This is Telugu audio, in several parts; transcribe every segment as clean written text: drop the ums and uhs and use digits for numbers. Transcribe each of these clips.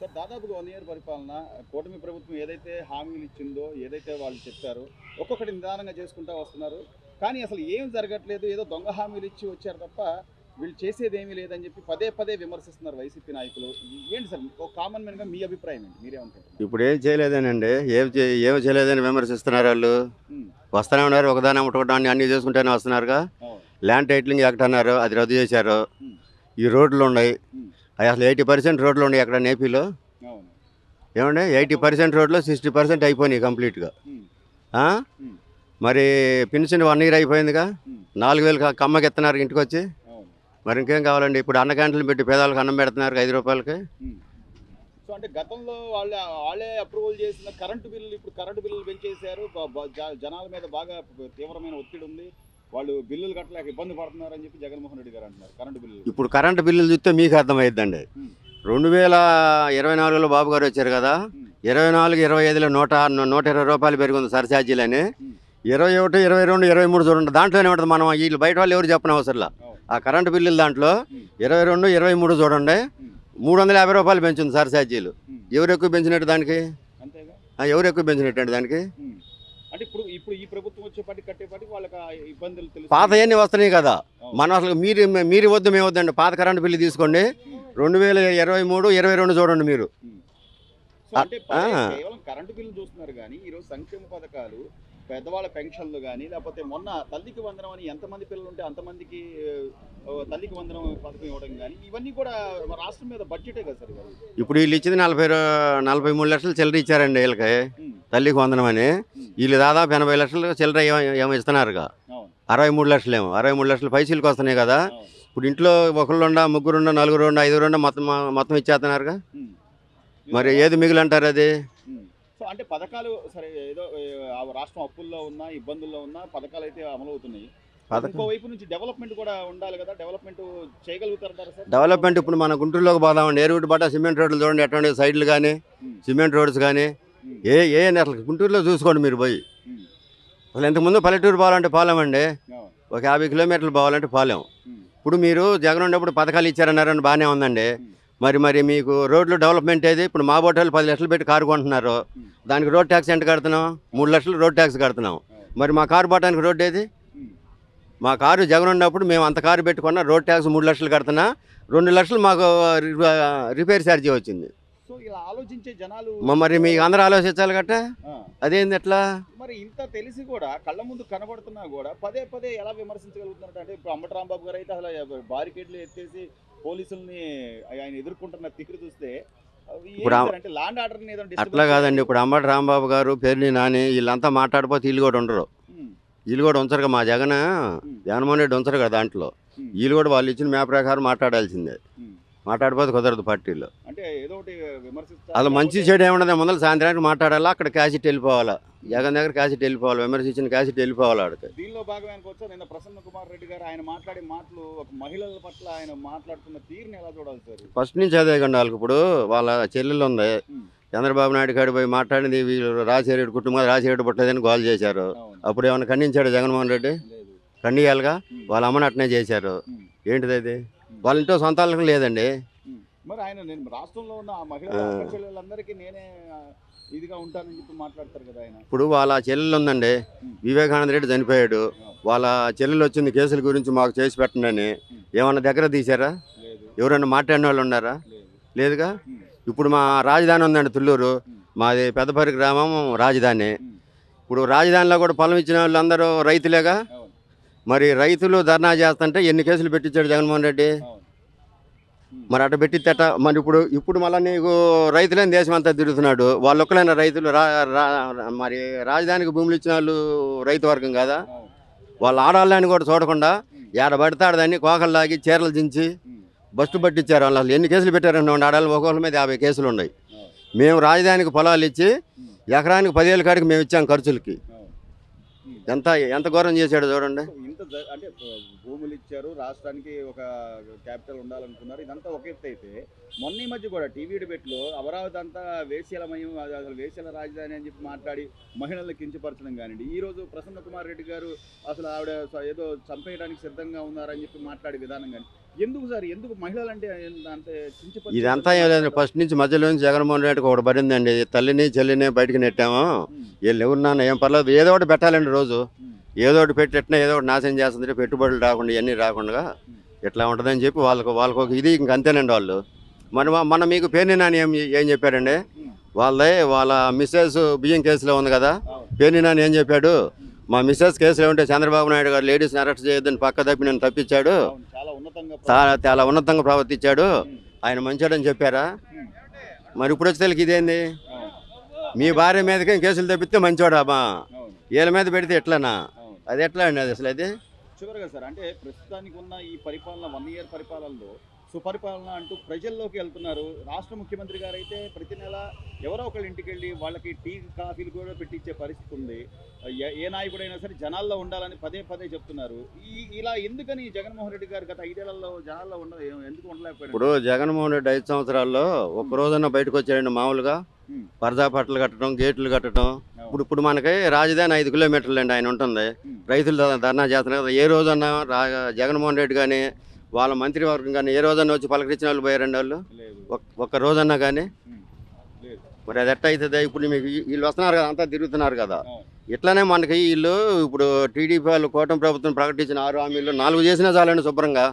మరి దాదాపుగా 1 ఇయర్ పరిపాలన కూటమి ప్రభుత్వం ఏదైతే హామీలు ఇచ్చిందో, ఏదైతే వాళ్ళు చెప్పారో ఒక్కొక్కటి నిదానంగా చేసుకుంటా వస్తున్నారు. కానీ అసలు ఏం జరగట్లేదు. ఏదో దొంగ హామీలు ఇచ్చి వచ్చారు తప్ప వీళ్ళు చేసేదేమీ లేదని చెప్పి పదే పదే విమర్శిస్తున్నారు వైసీపీ నాయకులు. ఏంటి సార్ ఒక కామన్ మ్యాన్‌గా మీ అభిప్రాయం ఏంటి? మీరేమనుకుంటున్నారు? ఇప్పుడు ఏం చేయలేదనండి. ఏమి చేయలేదని విమర్శిస్తున్నారు వాళ్ళు. హ్మ్. వస్తూనే ఉన్నారు. ఒకదాని ఒకటి అన్నీ చేసుకుంటూనే వస్తున్నారుగా. అవును. ల్యాండ్ టైటిలింగ్ యాక్ట్ అన్నారు. అది రద్దు చేశారు. హ్మ్. ఈ రోడ్లు ఉన్నాయి. హ్మ్. అవి అసలు 80% రోడ్లు ఉన్నాయి అక్కడ ఏపీలో. అవును. ఏమండి 80% రోడ్లు 60% అయిపోయినాయి కంప్లీట్గా. హ్మ్. ఆ? హ్మ్. మరి పెన్షన్ 1 ఇయర్ అయిపోయిందిగా. హ్మ్. 4,000 కమ్మకి ఇస్తున్నారు ఇంటికి వచ్చి. అవును. మరి ఇంకేం కావాలండి. ఇప్పుడు అన్న క్యాంటీన్లు పెట్టి పేదలకు అన్నం పెడుతున్నారు ₹5. హ్మ్. సో అంటే గతంలో వాళ్ళే అప్రూవల్ చేసిన కరెంటు బిల్లులు ఇప్పుడు కరెంటు బిల్లులు పెంచేశారు. బ బ జ జనాల మీద బాగా తీవ్రమైన ఒత్తిడి ఉంది. వాళ్ళు బిల్లులు కట్టలేక ఇబ్బంది పడుతున్నారని చెప్పి జగన్మోహన్ రెడ్డి గారు అంటున్నారు. కరెంటు బిల్లులు. ఇప్పుడు కరెంటు బిల్లులు చూస్తే మీకు అర్థమైద్దండి. హ్మ్. 2024లో బాబు గారు వచ్చారు కదా. హ్మ్. 24, 25లో ₹120 పెరిగింది సర్ఛార్జీలని. హ్మ్. 21, 22, 23 చూడండి. దాంట్లోనే ఉంటుంది. మనం వీళ్ళు బయట వాళ్ళు ఎవరు చెప్పని అవసరంలా. అవును. ఆ కరెంటు బిల్లులు దాంట్లో హ్మ్. 22, 23 చూడండి. హ్మ్. ₹350 పెంచింది సర్ఛార్జీలు. హ్మ్. ఎవరు ఎక్కువ పెంచినట్టు దానికి? అంతేగా. ఎవరు ఎక్కువ పెంచినట్టు అండి దానికి? హ్మ్. అంటే ఇప్పుడు ఈ ప్రభుత్వం వచ్చేపాటికి కట్టేపాటికి వాళ్ళకి ఆ ఇబ్బందులు తెలుస్తున్నాయి. పాతయన్నీ వస్తున్నాయి కదా. అవును. మనం అసలు మీరు వద్దు మేము వద్దండి. పాత కరెంటు బిల్లు తీసుకోండి. హ్మ్. 2023, 22 చూడండి మీరు. హ్మ్. సో ఆ, అంటే ఆ, కేవలం కరెంటు బిల్లు చూస్తున్నారు గానీ, ఈరోజు సంక్షేమ పథకాలు, పెద్దవాళ్ళ పెన్షన్లు గానీ, లేపోతే మొన్న తల్లికి వందనం అని ఎంతమంది పిల్లలుంటే అంతమందికి తల్లికి వందనం పథకం ఇవ్వడం గానీ, ఇవన్నీ కూడా మన రాష్ట్రం మీద బడ్జెటే కదా సార్ ఇవన్నీ. ఇప్పుడు వీళ్ళు ఇచ్చింది 43 లక్షలు చిల్లర ఇచ్చారండి వీళ్ళకి. హ్మ్. తల్లికి వందనం అని. హ్మ్. వీళ్ళు దాదాపు 80 లక్షలు చిల్లర ఏమో ఇస్తున్నారుగా. అవును. 63 లక్షలేమో. 63 లక్షలు పైసలకు వస్తున్నాయి కదా. అవును. ఇప్పుడు ఇంట్లో ఒకళ్ళుండా, ముగ్గురుండా, నలుగురుండా, ఐదుగురుండా మొత్తం ఇచ్చేస్తున్నారుగా. హ్మ్. మరి ఇస్తారా? ఏది మిగిలంటారు అది? హ్మ్. సో అంటే పథకాలు సరే ఏదో ఆ రాష్ట్రం అప్పుల్లో ఉన్నా, ఇబ్బందుల్లో ఉన్నా పథకాలైతే అమలవుతున్నాయి. పథకం ఇంకో వైపు నుంచి డెవలప్‌మెంట్ కూడా ఉండాలి కదా! Development చేయగలుగుతారంటారా sir? డెవలప్మెంట్ ఇప్పుడు మన గుంటూరులోకి పోదామండి. ఏ రూట్ పడ్డా సిమెంట్ రోడ్లు చూడండి ఎట్లా సైడ్లు కానీ, హ్మ్. సిమెంట్ రోడ్స్ కానీ. హ్మ్. అసలు గుంటూరులో చూసుకోండి మీరు పోయి. హ్మ్. అసలు ఇంతకుముందు పల్లెటూరు పోవాలంటే పోలేమండి. అవును. ఒక 50 కిలోమీటర్లు పోవాలంటే పోలేం. హ్మ్. ఇప్పుడు మీరు జగన్ ఉన్నప్పుడు పథకాలు ఇచ్చారన్నారని బాగానే ఉందండి. హ్మ్. మరి మీకు రోడ్లు డెవలప్మెంట్ ఏది? ఇప్పుడు మా బోటోళ్ళు 10 లక్షలు పెట్టి కారు కొంటున్నారు. హ్మ్. దానికి రోడ్ ట్యాక్స్ ఎంత కడుతున్నాం? 3 లక్షలు రోడ్ ట్యాక్స్ కడుతున్నాం. అవును. మరి మా కారు పోవడానికి రోడ్ ఏది? హ్మ్. మా కారు జగన్ ఉన్నప్పుడు మేము అంత కారు పెట్టుకున్న రోడ్ ట్యాక్స్ 3 లక్షలు కడుతున్నా. 2 లక్షలు మాకు రిపేర్ ఛార్జీ వచ్చింది. సో ఇలా ఆలోచించే జనాలు మరి మీకు అందరూ ఆలోచించాలి గట్ట. ఆ! అదేంది ఎట్లా? మరి ఇంత తెలిసి కూడా కళ్ళ ముందు కనబడుతున్నా కూడా పదే పదే ఎలా విమర్శించగలుగుతున్నారంటే అంటే ఇప్పుడు అంబటి రాంబాబు గారు అయితే అసలు బారికేడ్లు ఎత్తేసి పోలీసుల్ని ఆయన ఎదుర్కొంటున్న తీరు చూస్తే ఇప్పుడు ఏంటి సార్ అంటే ల్యాండ్ ఆర్డర్‌ని ఏదో అట్లా డిస్టర్బెన్స్ కాదండి. చేశారు. ఇప్పుడు అంబటి రాంబాబు గారు, పేర్ని నాని వీళ్ళంతా మాట్లాడిపోతే వీళ్ళు కూడా ఉండరు. హ్మ్. వీళ్ళు కూడా ఉంచరుగా. మా హ్మ్. జగన్మోహన్ రెడ్డి ఉంచరు కదా దాంట్లో. హ్మ్. వీళ్ళు కూడా వాళ్ళు ఇచ్చిన మ్యాప్ ప్రకారం మాట్లాడాల్సిందే. హ్మ్. మాట్లాడిపోతే కుదరదు పార్టీలో. అంటే ఏదో ఒకటి విమర్శిస్తారు అసలు మంచి లేకపోతే చెడు ఏముండదు. ముందర సాయంత్రానికి మాట్లాడాలా. అక్కడ క్యాసెట్ వెళ్ళిపోవాలా. జగన్ దగ్గర క్యాసెట్ వెళ్ళిపోవాలి. విమర్శించిన క్యాసెట్ వెళ్ళిపోవాలి ఆడికి. దీనిలో భాగమే అనుకోవచ్చా? నిన్న ప్రసన్న కుమార్ రెడ్డి గారు ఆయన మాట్లాడే మాటలు ఒక మహిళల పట్ల ఆయన మాట్లాడుతున్న తీరుని ఎలా చూడాలి సార్? ఫస్ట్ నుంచి అదే కండి వాళ్ళకి. ఇప్పుడు వాళ్ళ చెల్లెలు ఉంది. హ్మ్. చంద్రబాబు నాయుడు కాడికి పోయి మాట్లాడింది వీళ్ళు రాజశేఖర కుటుంబం రాజశేఖర పుట్టలేదని గోల్ చేశారు. అవును. అప్పుడు ఏమైనా ఖండించాడు జగన్మోహన్ రెడ్డి? లేదు. ఖండియాలుగా. హ్మ్. వాళ్ళ అమ్మని అట్నే చేశారు. హ్మ్. ఏంటిది అది? హ్మ్. వాళ్ళ ఇంట్లో సొంతాలకు లేదండి. హ్మ్. మరి ఆయన నేను రాష్ట్రంలో ఉన్న ఆ ఆ, మహిళల అక్క చెల్లెలందరికీ నేనే ఇదిగా ఉంటానని చెప్పి మాట్లాడతారు కదా ఆయన. ఇప్పుడు వాళ్ళ చెల్లెలు ఉందండి. హ్మ్. వివేకానంద రెడ్డి చనిపోయాడు. అవును. వాళ్ళ చెల్లెలు వచ్చింది కేసుల గురించి మాకు చేసి పెట్టండి. హ్మ్. ఏమన్నా దగ్గర తీశారా? లేదు. ఎవరన్నా మాట్లాడిన వాళ్ళు ఉన్నారా? లేదు. లేదుగా. హ్మ్. ఇప్పుడు మా రాజధాని ఉందండి తుళ్ళూరు. హ్మ్. మాది పెద్దపరి గ్రామం రాజధాని. హ్మ్. ఇప్పుడు రాజధానిలో కూడా పొలం ఇచ్చిన వాళ్ళు అందరూ రైతులేగా. అవును. మరి రైతులు ధర్నా చేస్తుంటే ఎన్ని కేసులు పెట్టించాడు జగన్మోహన్ రెడ్డి? అవును. హ్మ్. మరి అట్ట పెట్టిద్దట. మరి ఇప్పుడు మళ్ళీ నీకు రైతులేని దేశం అంతా తిరుగుతున్నాడు. వాళ్ళు ఒక్కలైన రైతులు మరి రాజధానికి భూములు ఇచ్చిన వాళ్ళు రైతు వర్గం కదా. అవును. వాళ్ళు ఆడాలని కూడా చూడకుండా హ్మ్. ఏడ పడితే ఆడదాన్ని కోకలు లాగి చీరలు దించి హ్మ్. బస్టు పట్టించారు. వాళ్ళు అసలు ఎన్ని కేసులు పెట్టారండి? ఆడాలి ఒక్కొక్కరి మీద 50 కేసులు ఉన్నాయి. అవును. మేము రాజధానికి పొలాలు ఇచ్చి హ్మ్. ఎకరానికి 10,000 కాడికి మేము ఇచ్చాం ఖర్చులకి. అవును. హ్మ్. ఎంత ఎంత ఘోరం చేశాడు చూడండి. సో ఇంత అంటే భూములు ఇచ్చారు. రాష్ట్రానికి ఒక క్యాపిటల్ ఉండాలనుకున్నారు. ఇదంతా ఒక ఎత్తు అయితే మొన్న ఈ మధ్య కూడా టీవీ డిబేట్‌లో అమరావతి అంతా వేశ్యలమయం అది అసలు వేశ్యల రాజధాని అని చెప్పి మాట్లాడి మహిళల్ని కించపరచడం కానివ్వండి. ఈరోజు ప్రసన్న కుమార్ రెడ్డి గారు అసలు ఆవిడ ఏదో చంపేయడానికి సిద్ధంగా ఉన్నారని చెప్పి మాట్లాడే విధానం కానీ ఎందుకు సార్ ఎందుకు మహిళలు అంటే అంటే ఇదంతా ఏం లేదు, ఫస్ట్ నుంచి మధ్యలో నుంచి జగన్మోహన్ రెడ్డికి ఒకటి పడిందండి, తల్లిని చెల్లిని బయటకు నెట్టాము, వీళ్ళు ఎవరున్నా ఏం పర్లేదు ఏదో ఒకటి పెట్టాలండి, రోజు ఏదో ఒకటి పెట్టినా ఏదో ఒకటి నాశనం చేస్తుంది, పెట్టుబడులు రాకుండా ఇవన్నీ రాకుండా ఎట్లా ఉంటుందని చెప్పి వాళ్ళకు ఒక ఇది ఇంకంతేనండి. వాళ్ళు మన మీకు పేర్ని నాని ఏం చెప్పారండి, వాళ్ళ మిస్సెస్ బియ్యం కేసులో ఉంది కదా, పేర్ని నాని ఏం చెప్పాడు, మా మిస్సెస్ కేసులో ఉంటే చంద్రబాబు నాయుడు గారు లేడీస్ని అరెస్ట్ చేయొద్దని పక్క తప్పి నేను తప్పించాడు, చాలా ఉన్నతంగా ప్రవర్తించాడు, ఆయన మంచోడని చెప్పారా? మరి ఇప్పుడు వచ్చి తెలికి ఇదేంది, మీ భార్య మీదకే కేసులు తప్పిస్తే మంచోడా మా వీళ్ళ మీద పెడితే ఎట్లానా, అది ఎట్లా అండి అది అసలు? అది చివరిగా సార్ అంటే ప్రస్తుతానికి ఉన్న ఈ పరిపాలన 1 ఇయర్ పరిపాలనలో సుపరిపాలన అంటూ ప్రజల్లోకి వెళ్తున్నారు. రాష్ట్ర ముఖ్యమంత్రి గారు అయితే ప్రతి నెల ఎవరో ఒకళ్ళ ఇంటికి వెళ్ళి వాళ్ళకి టీ కాఫీలు కూడా పెట్టించే పరిస్థితి ఉంది. ఏ నాయకుడైనా సరే జనాల్లో ఉండాలని పదే చెప్తున్నారు. ఇలా ఎందుకని జగన్మోహన్ రెడ్డి గారు గత 5 ఏళ్లలో జనాల్లో ఎందుకు ఉండలేకపోయారు? ఇప్పుడు జగన్మోహన్ రెడ్డి 5 సంవత్సరాల్లో ఒక్క రోజన్నా బయటకు వచ్చారండి, మామూలుగా పరదా పట్టలు కట్టడం, గేట్లు కట్టడం. ఇప్పుడు మనకి రాజధాని 5 కిలోమీటర్లు అండి ఆయన ఉంటుంది, రైతులు ధర్నా చేస్తున్నారు. ఏ రోజన్నా జగన్మోహన్ రెడ్డి కానీ వాళ్ళ మంత్రివర్గం కానీ ఏ రోజన్నా వచ్చి పలకరించిన వాళ్ళు పోయారండి వాళ్ళు? ఒక్క రోజన్నా కానీ? మరి అది ఎట్ట అవుతుంది? ఇప్పుడు మీకు వీళ్ళు వస్తున్నారు కదా, అంతా తిరుగుతున్నారు కదా, ఇట్లానే మనకి వీళ్ళు ఇప్పుడు టీడీపీ వాళ్ళు కూటమి ప్రభుత్వం ప్రకటించిన 6 హామీలు 4 చేసినా చాలండి శుభ్రంగా.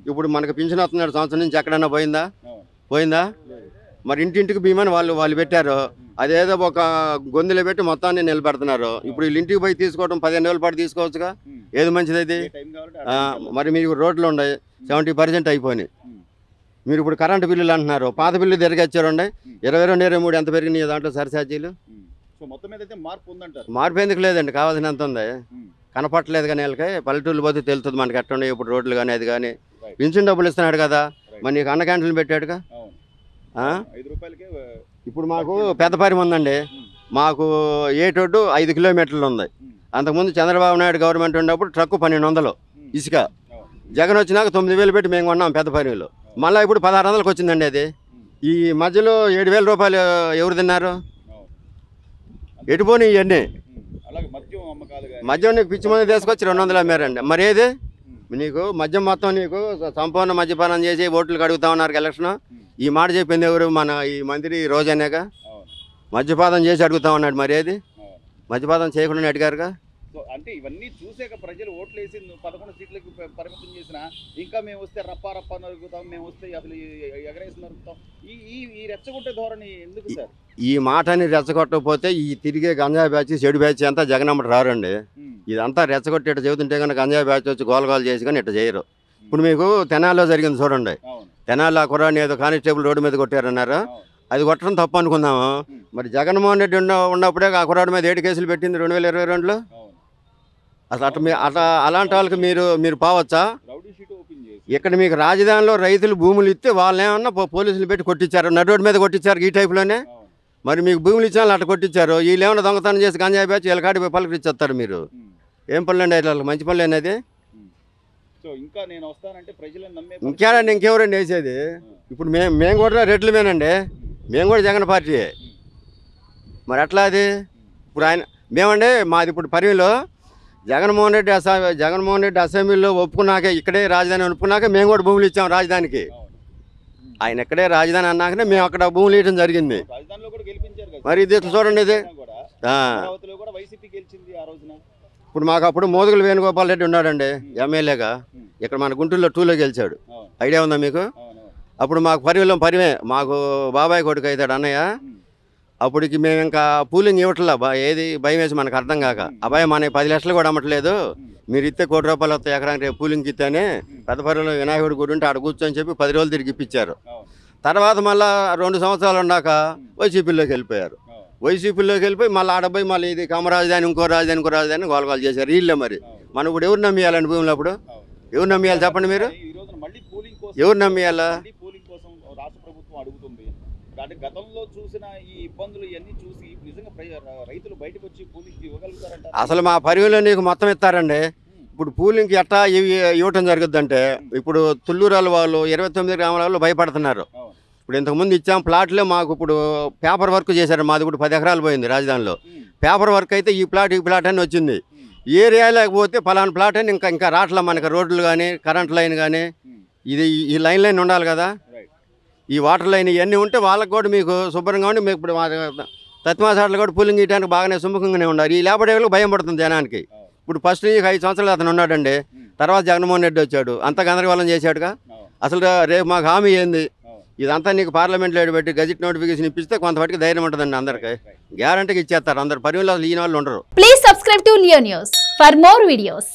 ఇప్పుడు మనకి పింఛన్ వస్తున్నాడు, సంవత్సరం నుంచి ఎక్కడన్నా పోయిందా? మరి ఇంటింటికి భీమని వాళ్ళు పెట్టారు, అదేదో ఒక గొంతులో పెట్టి మొత్తాన్ని నిలబెడుతున్నారు. ఇప్పుడు వీళ్ళు ఇంటికి పోయి తీసుకోవడం 15 రోజుల పాటు తీసుకోవచ్చుగా, ఏది మంచిది అది? మరి మీకు రోడ్లు ఉన్నాయి 70% అయిపోయినాయి. మీరు ఇప్పుడు కరెంటు బిల్లులు అంటున్నారు, పాత బిల్లు తిరిగిచ్చారండి 22, 23 ఎంత పెరిగినాయి దాంట్లో సరిచార్జీలు. మార్పు ఎందుకు లేదండి, కావాల్సినంత ఉంది, కనపట్టలేదు కానీ వీళ్ళకి. పల్లెటూళ్ళు పోతే తెలుస్తుంది మనకి ఎట్లా ఉన్నాయి ఇప్పుడు రోడ్లు కానీ అది కానీ. పింఛన్ డబ్బులు ఇస్తున్నాడు కదా, మరి నీకు అన్న క్యాంటీన్లు పెట్టాడుగా. ఇప్పుడు మాకు పెద్దపారి ఉందండి, మాకు ఏటోడ్డు 5 కిలోమీటర్లు ఉంది. అంతకుముందు చంద్రబాబు నాయుడు గవర్నమెంట్ ఉన్నప్పుడు ట్రక్కు 1200 ఇసుక, జగన్ వచ్చినాక 9000 పెట్టి మేము కొన్నాం పెద్దపారిలో. మళ్ళీ ఇప్పుడు 1600కి వచ్చిందండి అది. ఈ మధ్యలో 7000 రూపాయలు ఎవరు తిన్నారు? ఎటుపోని ఇవన్నీ మద్యం నీకు పిచ్చి మంది తీసుకొచ్చి 200 అమ్మారండి. మరి ఏది నీకు మద్యం మొత్తం నీకు సంపూర్ణ మద్యపానం చేసి ఓట్లు కడుగుతా ఉన్నారు ఎలక్షన్. ఈ మాట చెప్పింది ఎవరు? ఈ మంత్రి రోజనేగా మద్యపానం చేసి అడుగుతా ఉన్నాడు. మరి ఏది మద్యపానం చేయకుండా అడిగారుగా. అంటే ఇవన్నీ చూసాక ప్రజలు ఓట్లు వేసి 11 సీట్లకు పరిమితం చేసిన ఇంకా మేము వస్తే రప్పా నరుగుతాం, మేము వస్తే అసలు ఎగరేసి నరుగుతాం, ఈ రెచ్చగొట్టే ధోరణి ఎందుకు సార్? ఈ మాటని రెచ్చగొట్టకపోతే ఈ తిరిగే గంజాయి బ్యాచ్ చెడు బ్యాచ్ అంతా జగనమ్మటి రారండి. ఇదంతా రెచ్చగొట్టి ఇట్లా చెబుతుంటే కనుక గంజాయి బ్యాచ్ వచ్చి గోలగోలు చేసి కానీ ఇట్లా చేయరు. ఇప్పుడు మీకు తెనాల్లో జరిగింది చూడండి, తెనాల్లో కుర్రాడిని ఏదో కానిస్టేబుల్ రోడ్డు మీద కొట్టారన్నారు, అది కొట్టడం తప్పు అనుకుందాము. మరి జగన్మోహన్ రెడ్డి ఉన్నప్పుడే ఆ కుర్రాడి మీద 7 కేసులు పెట్టింది 2022లో. అసలు అట్లా అలాంటి వాళ్ళకి మీరు పోవచ్చా? ఇక్కడ మీకు రాజధానిలో రైతులు భూములు ఇస్తే వాళ్ళు ఏమన్నా పోలీసులు పెట్టి కొట్టించారు, నడి రోడ్డు మీద కొట్టించారు ఈ టైపులోనే. మరి మీకు భూములు ఇచ్చిన వాళ్ళు అట్లా కొట్టించారు, వీళ్ళు ఏమన్నా దొంగతనం చేసి గంజాయి బ్యాచ్ వీళ్ళ కాడి పోయి పలకరిచ్చేస్తారు. మీరు ఏం పనులు అండి వాళ్ళకి? మంచి పనులు అనేది. ఇంకేనండి, ఇంకెవరండి వేసేది? ఇప్పుడు మేము కూడా రెడ్లమేనండి, మేము కూడా జగన్ పార్టీ. మరి అట్లా అది ఇప్పుడు మేమండి మాది ఇప్పుడు పరివిలో జగన్మోహన్ రెడ్డి అసెంబ్లీలో ఒప్పుకున్నాకే, ఇక్కడే రాజధాని ఒప్పుకున్నాక మేము కూడా భూములు ఇచ్చాం రాజధానికి. ఆయన ఇక్కడే రాజధాని అన్నాకనే మేము అక్కడ భూములు ఇవ్వడం జరిగింది. మరి ఇది చూడండి, ఇది ఇప్పుడు మాకు అప్పుడు మోదుగుల వేణుగోపాల్ రెడ్డి ఉన్నాడండి ఎమ్మెల్యేగా, ఇక్కడ మన గుంటూరులో 2లో గెలిచాడు. ఐడియా ఉందా మీకు? అప్పుడు మాకు పరిమే మాకు బాబాయ్ కొడుకు అవుతాడు అన్నయ్య. అప్పటికి మేము ఇంకా పూలింగ్ ఇవ్వట్లా, ఏది భయం వేసి మనకు అర్థం కాక, అబ్బాయి మన 10 లక్షలు కూడా అమ్మట్లేదు, మీరు ఇస్తే 1 కోటి రూపాయలు వస్తాయి ఎకరానికి రేపు పూలింగ్కి ఇస్తేనే పెద్దపల్లిలో వినాయకుడి గుడి ఉంటే ఆడ కూర్చొని చెప్పి 10 రోజులు తిరిగి ఇప్పించారు. తర్వాత మళ్ళీ 2 సంవత్సరాలు ఉన్నాక వైసీపీలోకి వెళ్ళిపోయారు. వైసీపీలోకి వెళ్ళిపోయి మళ్ళీ ఆడపోయి మళ్ళీ ఇది కామరాజధాని ఇంకో రాజధాని గోలగోలు చేశారు వీళ్ళే. మరి మనం ఇప్పుడు ఎవరు నమ్మియాలండి భూములు? అప్పుడు ఎవరు నమ్మియాలి చెప్పండి మీరు? ఎవరు నమ్మియాలా? గతంలో చూసిన ఈ ఇబ్బందులు ఇవన్నీ చూసి నిజంగా రైతులు బయటకు వచ్చి పూలింగ్ ఇవ్వగలుగుతారంట? అసలు మా పరివిలో నీకు మొత్తం ఇస్తారండి. ఇప్పుడు పూలింగ్కి ఎట్లా ఇవ్వటం జరుగుద్దంటే, ఇప్పుడు తుళ్ళూరాల వాళ్ళు 29 గ్రామాల వాళ్ళు భయపడుతున్నారు. ఇప్పుడు ఇంతకుముందు ఇచ్చాం ప్లాట్లే, మాకు ఇప్పుడు పేపర్ వర్క్ చేశారు, మాది ఇప్పుడు 10 ఎకరాలు పోయింది రాజధానిలో. పేపర్ వర్క్ అయితే ఈ ప్లాట్ అని వచ్చింది, ఏరియాలోకి పోతే పలానా ప్లాట్ అని ఇంకా రావట్లే మనకి రోడ్లు కానీ కరెంట్ లైన్ కానీ ఇది ఈ లైన్ ఉండాలి కదా, ఈ వాటర్ లైన్ ఇవన్నీ ఉంటే వాళ్ళకి కూడా మీకు శుభ్రంగా ఉండి మీకు ఇప్పుడు తత్మాసాట్లు కూడా పూలింగ్ ఇయడానికి బాగానే సుముఖంగానే ఉన్నారు. ఈ లేబర్ భయం పడుతుంది జనానికి. ఇప్పుడు ఫస్ట్ 5 సంవత్సరాలు అతను ఉన్నాడండి, తర్వాత జగన్మోహన్ రెడ్డి వచ్చాడు, అంత గందరగోళం చేశాడుగా. అసలు రేపు మాకు హామీ ఏంది, ఇదంతా నీకు పార్లమెంట్లో పెట్టి గజెట్ నోటిఫికేషన్ ఇప్పిస్తే కొంతవరకు ధైర్యం ఉంటుందండి. అందరికి గ్యారంటీగా ఇచ్చేస్తారు అందరు. పరిమిలో అసలు ఈ వాళ్ళు ఉండరు. Please subscribe to Leo news for more videos.